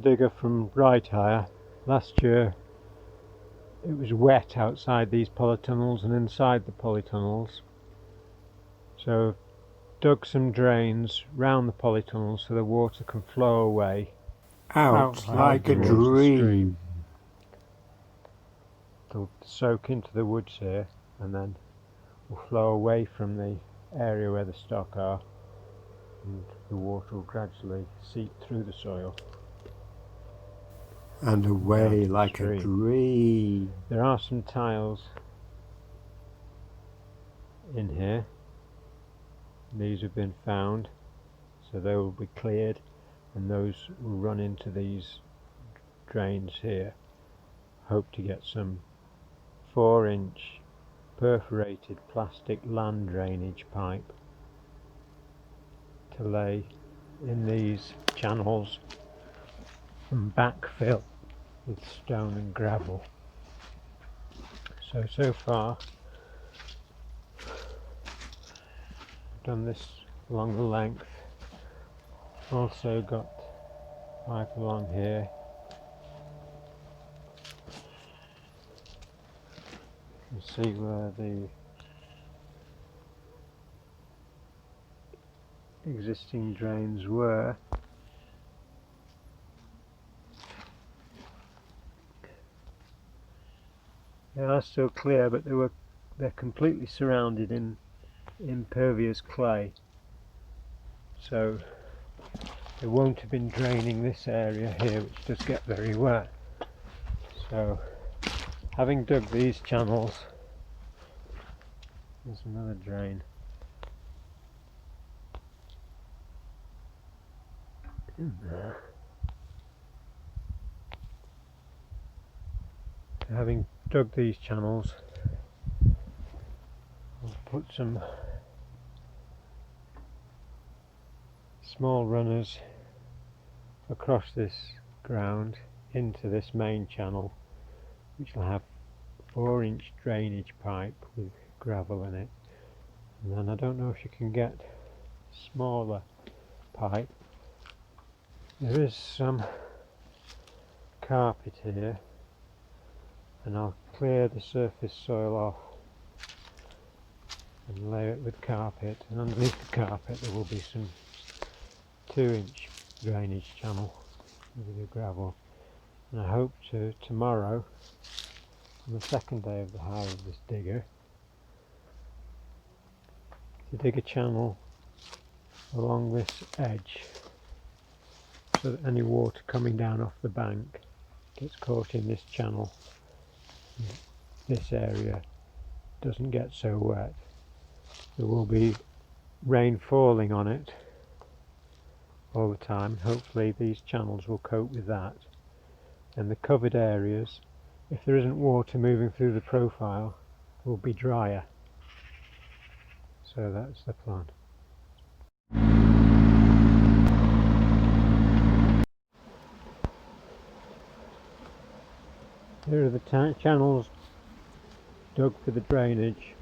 Digger from Brighthire. Last year it was wet outside these polytunnels and inside the polytunnels, so dug some drains round the polytunnels so the water can flow away out like a towards the stream. dream. It'll soak into the woods here and then will flow away from the area where the stock are, and the water will gradually seep through the soil And away like a dream. There are some tiles in here. These have been found, so they will be cleared and those will run into these drains here. Hope to get some 4-inch perforated plastic land drainage pipe to lay in these channels and backfill with stone and gravel. So far I've done this along the length. Also got pipe along here. You can see where the existing drains were. They are still clear, but they're completely surrounded in impervious clay, so they won't have been draining this area here, which does get very wet. So having dug these channels, there's another drain in there. Having dug these channels, I'll put some small runners across this ground into this main channel, which will have 4-inch drainage pipe with gravel in it. And then I don't know if you can get smaller pipe. There is some carpet here, and I'll clear the surface soil off and layer it with carpet, and underneath the carpet there will be some 2-inch drainage channel with the gravel. And I hope to tomorrow, on the second day of the hire of this digger, to dig a channel along this edge so that any water coming down off the bank gets caught in this channel. This area doesn't get so wet. There will be rain falling on it all the time. Hopefully these channels will cope with that, and the covered areas, if there isn't water moving through the profile, will be drier. So that's the plan. Here are the channels dug for the drainage.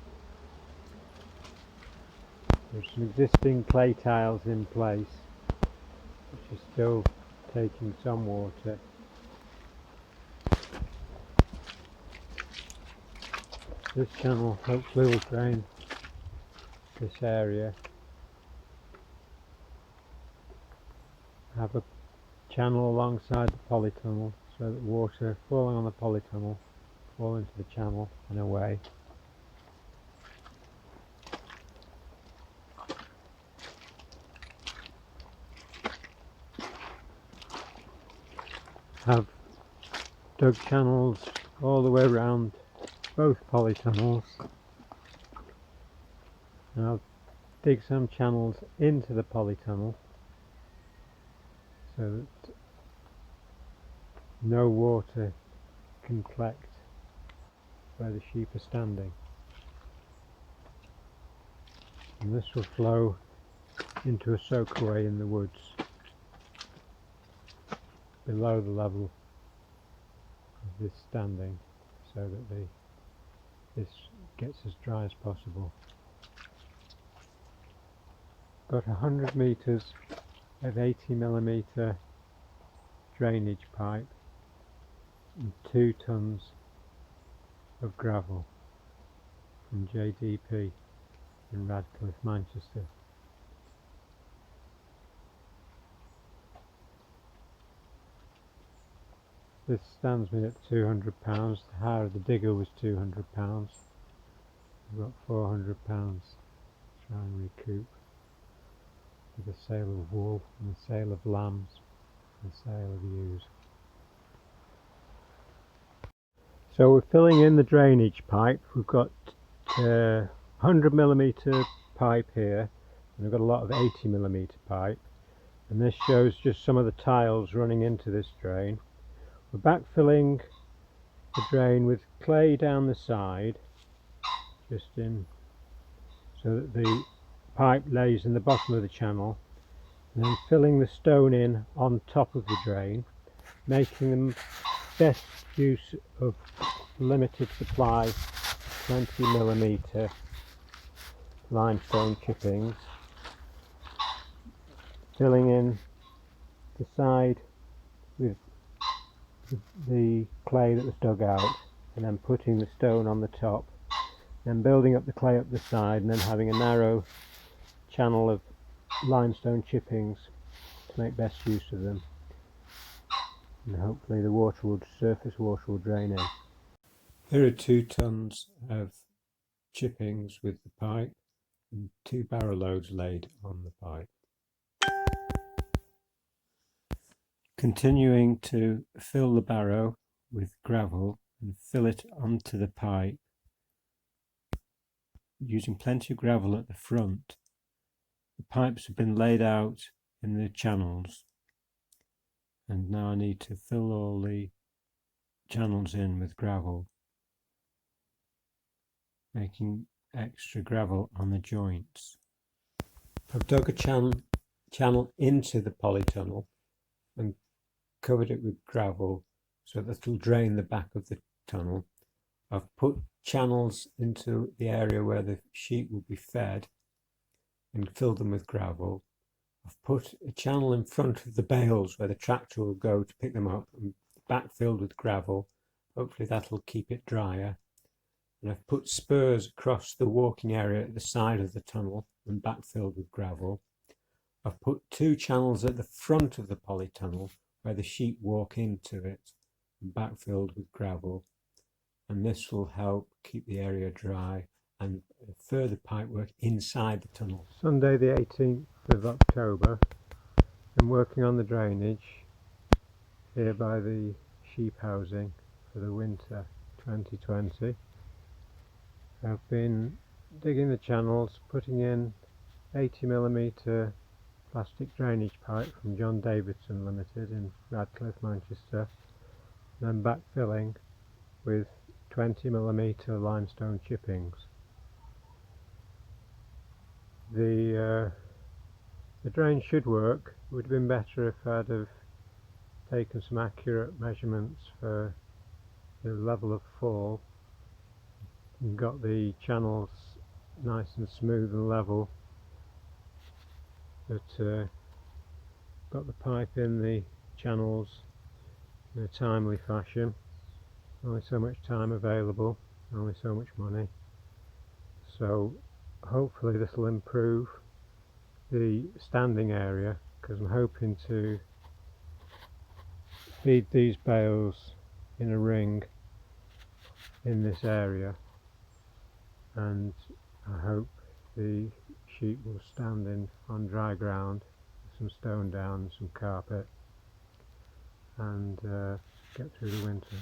There's some existing clay tiles in place, which is still taking some water. This channel hopefully will drain this area. Have a channel alongside the polytunnel so that water falling on the polytunnel fall into the channel and away. Have dug channels all the way around both polytunnels, and I'll dig some channels into the polytunnel so that no water can collect where the sheep are standing, and this will flow into a soakaway in the woods below the level of this standing, so that this gets as dry as possible. Got 100 metres of 80mm drainage pipe and 2 tons of gravel from JDP in Radcliffe, Manchester. This stands me at £200. The hire of the digger was £200. I've got £400 to try and recoup with the sale of wool and the sale of lambs and the sale of ewes. So we're filling in the drainage pipe. We've got 100mm pipe here, and we've got a lot of 80mm pipe, and this shows just some of the tiles running into this drain. We're backfilling the drain with clay down the side, just in so that the pipe lays in the bottom of the channel, and then filling the stone in on top of the drain, making the best use of limited supply 20mm limestone chippings, filling in the side with the clay that was dug out, and then putting the stone on the top, then building up the clay up the side, and then having a narrow channel of limestone chippings to make best use of them, and hopefully the surface water will drain in. Here are 2 tons of chippings with the pipe and 2 barrow loads laid on the pipe. Continuing to fill the barrow with gravel and fill it onto the pipe, using plenty of gravel at the front. The pipes have been laid out in the channels, and now I need to fill all the channels in with gravel, making extra gravel on the joints. I've dug a channel into the polytunnel and covered it with gravel so that it'll drain the back of the tunnel. I've put channels into the area where the sheep will be fed and filled them with gravel. I've put a channel in front of the bales where the tractor will go to pick them up and backfilled with gravel. Hopefully that'll keep it drier. And I've put spurs across the walking area at the side of the tunnel and backfilled with gravel. I've put 2 channels at the front of the polytunnel where the sheep walk into it and backfilled with gravel, and this will help keep the area dry and further pipework inside the tunnel. Sunday the 18th of October. I'm working on the drainage here by the sheep housing for the winter 2020. I've been digging the channels, putting in 80mm plastic drainage pipe from John Davidson Limited in Radcliffe, Manchester, then backfilling with 20mm limestone chippings. The drain should work. It would have been better if I'd have taken some accurate measurements for the level of fall and got the channels nice and smooth and level, but got the pipe in the channels in a timely fashion. Only so much time available, only so much money, so hopefully this will improve the standing area, because I'm hoping to feed these bales in a ring in this area, and I hope the sheep will stand on dry ground with some stone down, some carpet, and get through the winter.